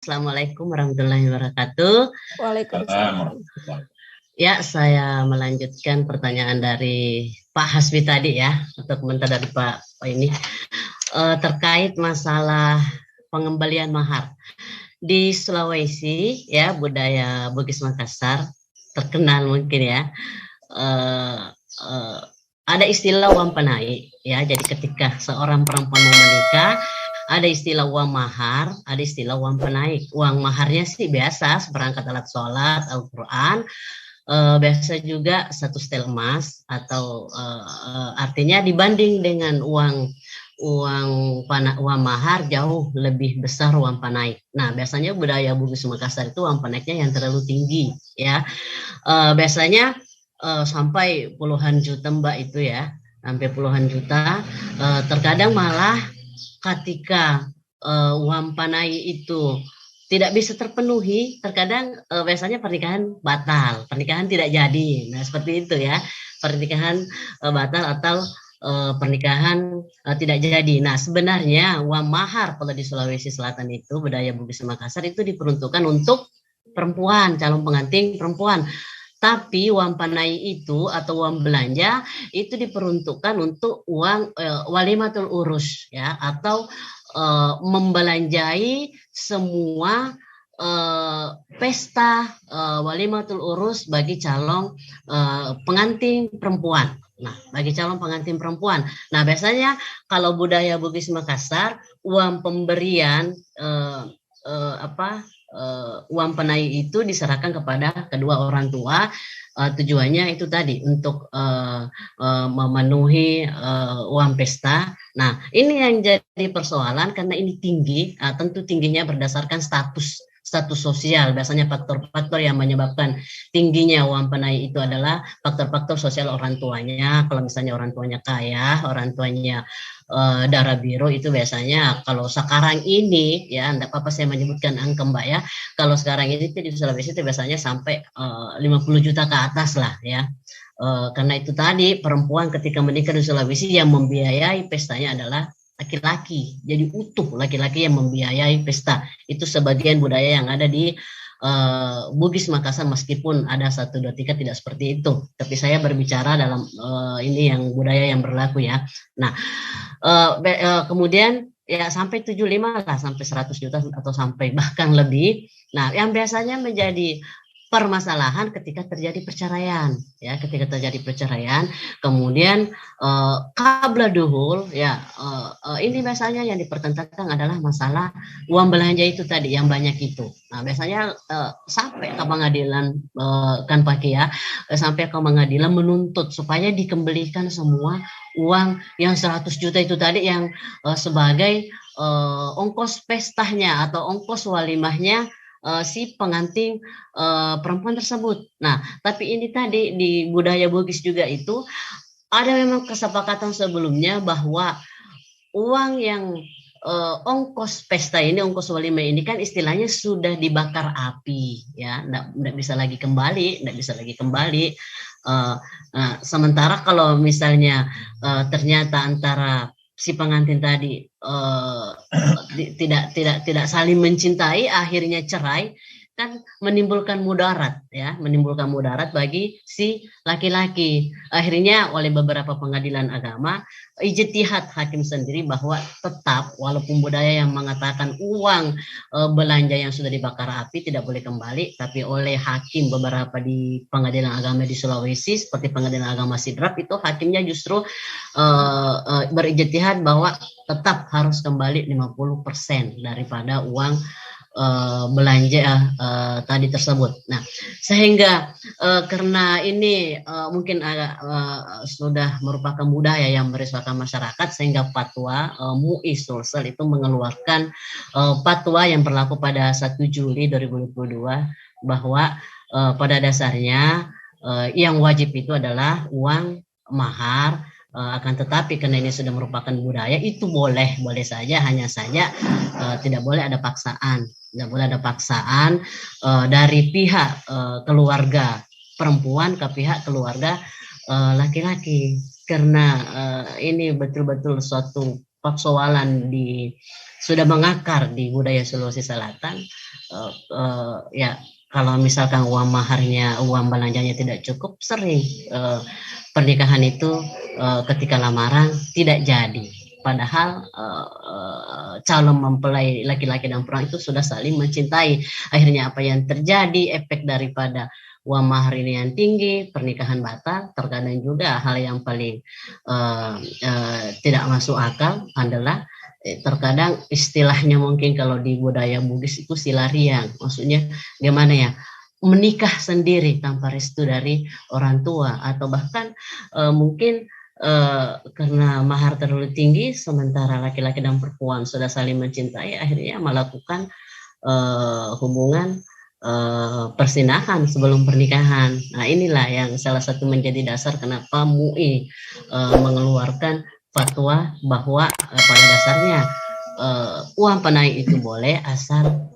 Assalamualaikum warahmatullahi wabarakatuh. Waalaikumsalam. Ya, saya melanjutkan pertanyaan dari Pak Hasbi tadi ya, atau komentar dari Pak ini terkait masalah pengembalian mahar. Di Sulawesi ya, budaya Bugis Makassar terkenal mungkin ya, ada istilah uang panai ya. Jadi ketika seorang perempuan mau menikah, ada istilah uang mahar, ada istilah uang panai. Uang maharnya sih biasa seperangkat alat sholat, Al-Quran. Biasa juga satu setel emas atau artinya dibanding dengan uang mahar jauh lebih besar uang panai. Nah, biasanya budaya Bugis Makassar itu uang panaiknya yang terlalu tinggi ya. Biasanya sampai puluhan juta Mbak itu ya, sampai puluhan juta. Terkadang malah ketika uang panai itu tidak bisa terpenuhi, terkadang biasanya pernikahan batal, pernikahan tidak jadi. Nah, seperti itu ya, pernikahan batal atau pernikahan tidak jadi. Nah, sebenarnya uang mahar kalau di Sulawesi Selatan itu, budaya Bugis Makassar itu diperuntukkan untuk perempuan, calon pengantin perempuan. Tapi uang panai itu atau uang belanja itu diperuntukkan untuk uang walimatul urus ya, atau membelanjai semua pesta walimatul urus bagi calon pengantin perempuan. Nah, bagi calon pengantin perempuan. Nah, biasanya kalau budaya Bugis Makassar, uang pemberian uang panai itu diserahkan kepada kedua orang tua. Tujuannya itu tadi untuk memenuhi uang pesta. Nah, ini yang jadi persoalan karena ini tinggi, tentu tingginya berdasarkan status sosial. Biasanya faktor-faktor yang menyebabkan tingginya uang panai itu adalah faktor-faktor sosial orang tuanya. Kalau misalnya orang tuanya kaya, orang tuanya darah biru, itu biasanya kalau sekarang ini ya, enggak apa-apa saya menyebutkan angka Mbak ya, kalau sekarang ini di Sulawesi itu biasanya sampai 50 juta ke atas lah ya. Karena itu tadi perempuan ketika menikah di Sulawesi yang membiayai pestanya adalah laki-laki, jadi utuh laki-laki yang membiayai pesta. Itu sebagian budaya yang ada di Bugis Makassar, meskipun ada 1, 2, 3 tidak seperti itu. Tapi saya berbicara dalam ini yang budaya yang berlaku ya. Nah, kemudian ya sampai 75 lah, sampai 100 juta atau sampai bahkan lebih. Nah, yang biasanya menjadi permasalahan ketika terjadi perceraian ya, ketika terjadi perceraian kemudian qabla duhul ya, ini biasanya yang dipertentangkan adalah masalah uang belanja itu tadi yang banyak itu. Nah, biasanya sampai ke pengadilan kan Pak ya, sampai ke pengadilan menuntut supaya dikembalikan semua uang yang 100 juta itu tadi yang sebagai ongkos pestanya atau ongkos walimahnya si pengantin perempuan tersebut. Nah, tapi ini tadi di budaya Bugis juga itu ada memang kesepakatan sebelumnya bahwa uang yang ongkos pesta ini, ongkos walimah ini kan istilahnya sudah dibakar api ya, enggak bisa lagi kembali. Sementara kalau misalnya ternyata antara si pengantin tadi tidak saling mencintai, akhirnya cerai, kan menimbulkan mudarat ya, menimbulkan mudarat bagi si laki-laki. Akhirnya oleh beberapa pengadilan agama, ijtihad hakim sendiri bahwa tetap walaupun budaya yang mengatakan uang belanja yang sudah dibakar api tidak boleh kembali, tapi oleh hakim beberapa di pengadilan agama di Sulawesi seperti pengadilan agama Sidrap itu hakimnya justru berijtihad bahwa tetap harus kembali 50% daripada uang belanja tadi tersebut. Nah, sehingga karena ini mungkin agak sudah merupakan budaya yang meresahkan masyarakat, sehingga fatwa MUI Sulsel itu mengeluarkan fatwa yang berlaku pada 1 Juli 2022 bahwa pada dasarnya yang wajib itu adalah uang mahar. Akan tetapi karena ini sudah merupakan budaya, itu boleh saja, hanya saja tidak boleh ada paksaan. Tidak boleh ada paksaan dari pihak keluarga perempuan ke pihak keluarga laki-laki, karena ini betul-betul suatu persoalan sudah mengakar di budaya Sulawesi Selatan. Ya kalau misalkan uang maharnya, uang belanjanya tidak cukup, sering pernikahan itu ketika lamaran tidak jadi. Padahal calon mempelai laki-laki dan perempuan itu sudah saling mencintai. Akhirnya apa yang terjadi, efek daripada uang mahar ini yang tinggi, pernikahan batal. Terkadang juga hal yang paling tidak masuk akal adalah terkadang istilahnya mungkin kalau di budaya Bugis itu silariang. Maksudnya gimana ya? Menikah sendiri tanpa restu dari orang tua, atau bahkan mungkin karena mahar terlalu tinggi sementara laki-laki dan perempuan sudah saling mencintai, akhirnya melakukan hubungan persinahan sebelum pernikahan. Nah, inilah yang salah satu menjadi dasar kenapa MUI mengeluarkan fatwa bahwa pada dasarnya uang panai itu boleh asal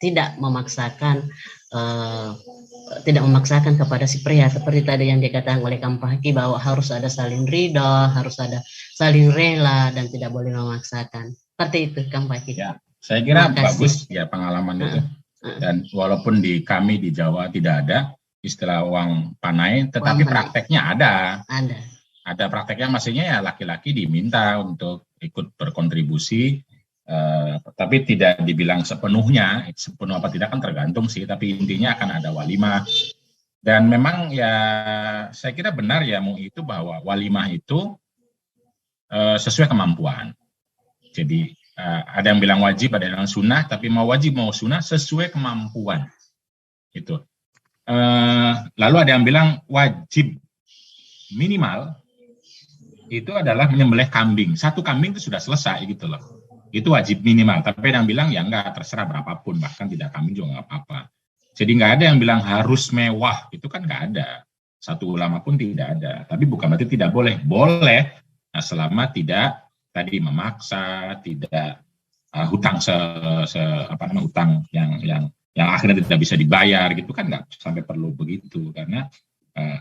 tidak memaksakan kepada si pria, seperti tadi yang dikatakan oleh Kang Paki bahwa harus ada saling ridho, harus ada saling rela, dan tidak boleh memaksakan. Seperti itu, Kang Paki. Ya, saya kira bagus ya pengalaman itu. Dan walaupun di kami di Jawa tidak ada istilah uang panai, tetapi prakteknya ada. Ada prakteknya, maksudnya ya laki-laki diminta untuk ikut berkontribusi. Tapi tidak dibilang sepenuhnya, sepenuh apa tidak kan tergantung sih, tapi intinya akan ada walimah. Dan memang ya saya kira benar ya MUI itu bahwa walimah itu sesuai kemampuan. Jadi ada yang bilang wajib, ada yang bilang sunnah, tapi mau wajib mau sunnah sesuai kemampuan. Itu. Lalu ada yang bilang wajib minimal itu adalah menyembelih kambing. Satu kambing itu sudah selesai gitu loh. Itu wajib minimal, tapi ada yang bilang ya enggak, terserah berapapun, bahkan tidak kambing juga enggak apa-apa. Jadi enggak ada yang bilang harus mewah, itu kan enggak ada. Satu ulama pun tidak ada, tapi bukan berarti tidak boleh. Boleh, nah, selama tidak tadi memaksa, tidak hutang hutang yang akhirnya tidak bisa dibayar gitu kan, enggak sampai perlu begitu. Karena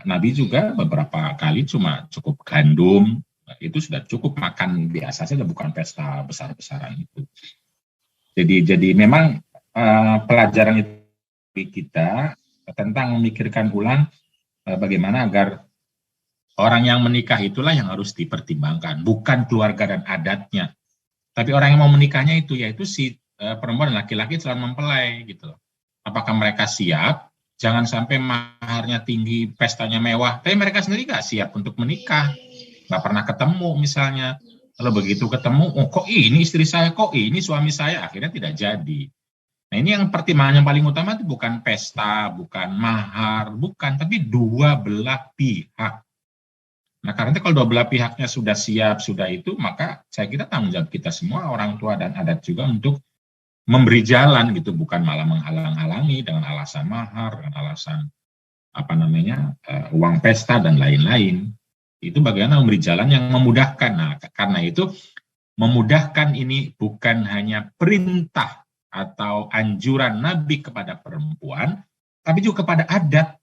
Nabi juga beberapa kali cuma cukup gandum, itu sudah cukup makan biasa saja, bukan pesta besar-besaran itu. Jadi memang pelajaran itu kita tentang memikirkan ulang bagaimana agar orang yang menikah itulah yang harus dipertimbangkan, bukan keluarga dan adatnya. Tapi orang yang mau menikahnya itu yaitu si perempuan dan laki-laki calon mempelai gitu. Apakah mereka siap? Jangan sampai maharnya tinggi, pestanya mewah, tapi mereka sendiri nggak siap untuk menikah. Nggak pernah ketemu misalnya, lalu begitu ketemu, oh kok ini istri saya, kok ini suami saya, akhirnya tidak jadi. Nah ini yang pertimbangan yang paling utama itu bukan pesta, bukan mahar, bukan, tapi dua belah pihak. Nah karena itu kalau dua belah pihaknya sudah siap, sudah itu, maka saya kira tanggung jawab kita semua, orang tua dan adat juga untuk memberi jalan gitu, bukan malah menghalang-halangi dengan alasan mahar, dengan alasan uang pesta dan lain-lain. Itu bagaimana memberi jalan yang memudahkan. Nah, karena itu memudahkan ini bukan hanya perintah atau anjuran Nabi kepada perempuan, tapi juga kepada adat,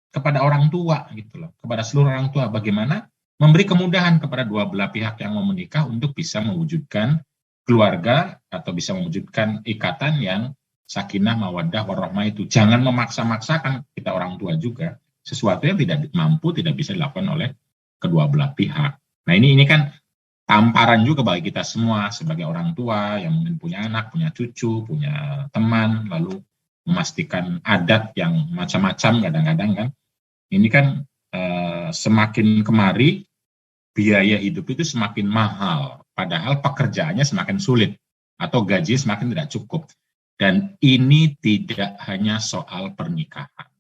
kepada orang tua gitu loh, kepada seluruh orang tua, bagaimana memberi kemudahan kepada dua belah pihak yang mau menikah untuk bisa mewujudkan keluarga atau bisa mewujudkan ikatan yang sakinah, mawaddah, warahmah itu. Jangan memaksa-maksakan kita orang tua juga sesuatu yang tidak mampu, tidak bisa dilakukan oleh kedua belah pihak. Nah ini kan tamparan juga bagi kita semua sebagai orang tua yang mungkin punya anak, punya cucu, punya teman, lalu memastikan adat yang macam-macam kadang-kadang kan. Ini kan semakin kemari biaya hidup itu semakin mahal, padahal pekerjaannya semakin sulit atau gaji semakin tidak cukup. Dan ini tidak hanya soal pernikahan,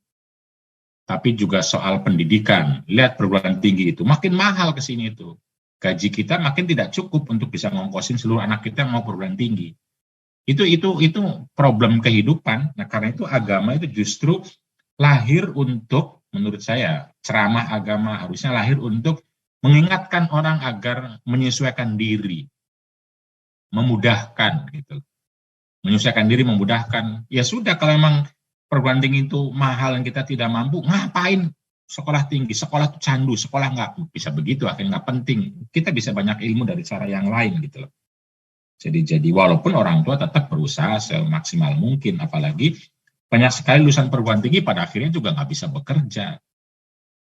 tapi juga soal pendidikan. Lihat perguruan tinggi itu makin mahal ke sini itu. Gaji kita makin tidak cukup untuk bisa ngongkosin seluruh anak kita yang mau perguruan tinggi. Itu problem kehidupan. Nah, karena itu agama itu justru lahir untuk, menurut saya, ceramah agama harusnya lahir untuk mengingatkan orang agar menyesuaikan diri. Memudahkan gitu. Menyesuaikan diri, memudahkan. Ya sudah, kalau memang perguruan tinggi itu mahal yang kita tidak mampu, ngapain sekolah tinggi, sekolah tuh candu, sekolah nggak bisa begitu, akhirnya nggak penting. Kita bisa banyak ilmu dari cara yang lain gitu loh. Jadi walaupun orang tua tetap berusaha semaksimal mungkin, apalagi banyak sekali lulusan perguruan tinggi pada akhirnya juga nggak bisa bekerja.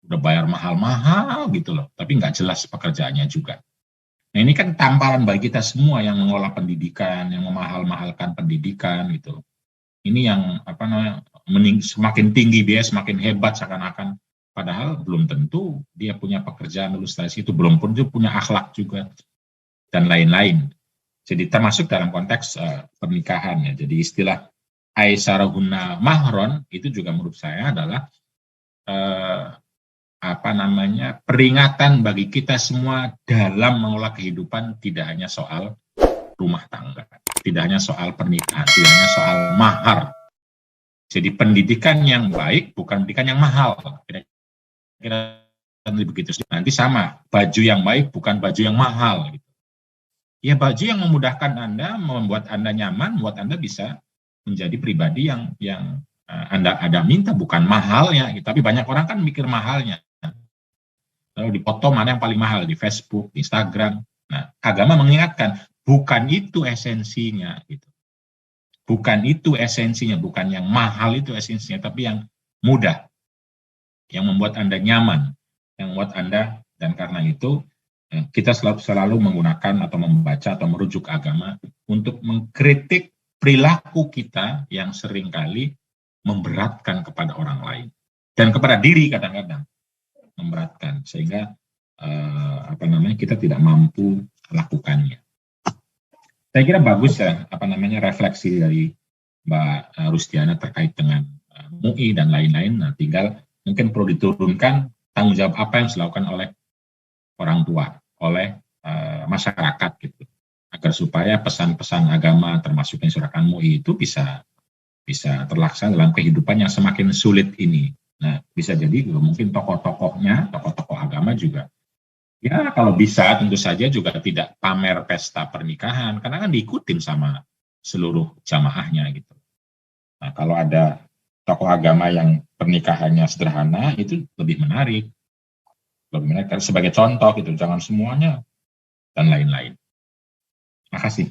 Udah bayar mahal-mahal gitu loh, tapi nggak jelas pekerjaannya juga. Nah ini kan tamparan bagi kita semua yang mengolah pendidikan, yang memahal-mahalkan pendidikan gitu loh. Ini yang semakin tinggi biaya semakin hebat seakan-akan, padahal belum tentu dia punya pekerjaan lulus dari situ, belum tentu punya akhlak juga dan lain-lain. Jadi termasuk dalam konteks pernikahan ya. Jadi istilah aisarahunna mahron itu juga menurut saya adalah peringatan bagi kita semua dalam mengelola kehidupan, tidak hanya soal rumah tangga, tidak hanya soal pernikahan, tidak hanya soal mahar. Jadi pendidikan yang baik bukan pendidikan yang mahal. Kira-kira begitu. Nanti sama, baju yang baik bukan baju yang mahal. Ya baju yang memudahkan Anda, membuat Anda nyaman, membuat Anda bisa menjadi pribadi yang Anda minta, bukan mahalnya. Tapi banyak orang kan mikir mahalnya. Lalu di foto mana yang paling mahal, di Facebook, di Instagram. Nah, agama mengingatkan, bukan itu esensinya. Gitu. Bukan itu esensinya, bukan yang mahal itu esensinya, tapi yang mudah. Yang membuat Anda nyaman, yang membuat Anda, dan karena itu, kita selalu menggunakan atau membaca atau merujuk agama untuk mengkritik perilaku kita yang seringkali memberatkan kepada orang lain dan kepada diri kadang-kadang memberatkan sehingga kita tidak mampu melakukannya. Saya kira bagus ya refleksi dari Mbak Rustiana terkait dengan MUI dan lain-lain. Nah, tinggal mungkin perlu diturunkan tanggung jawab apa yang dilakukan oleh orang tua, oleh masyarakat gitu, agar supaya pesan-pesan agama termasuk yang disurahkan MUI itu bisa terlaksana dalam kehidupan yang semakin sulit ini. Nah, bisa jadi mungkin tokoh agama juga, ya kalau bisa tentu saja juga tidak pamer pesta pernikahan, karena kan diikutin sama seluruh jamaahnya gitu. Nah, kalau ada tokoh agama yang pernikahannya sederhana, itu lebih menarik. Sebagai contoh gitu, jangan semuanya dan lain-lain. Terima kasih.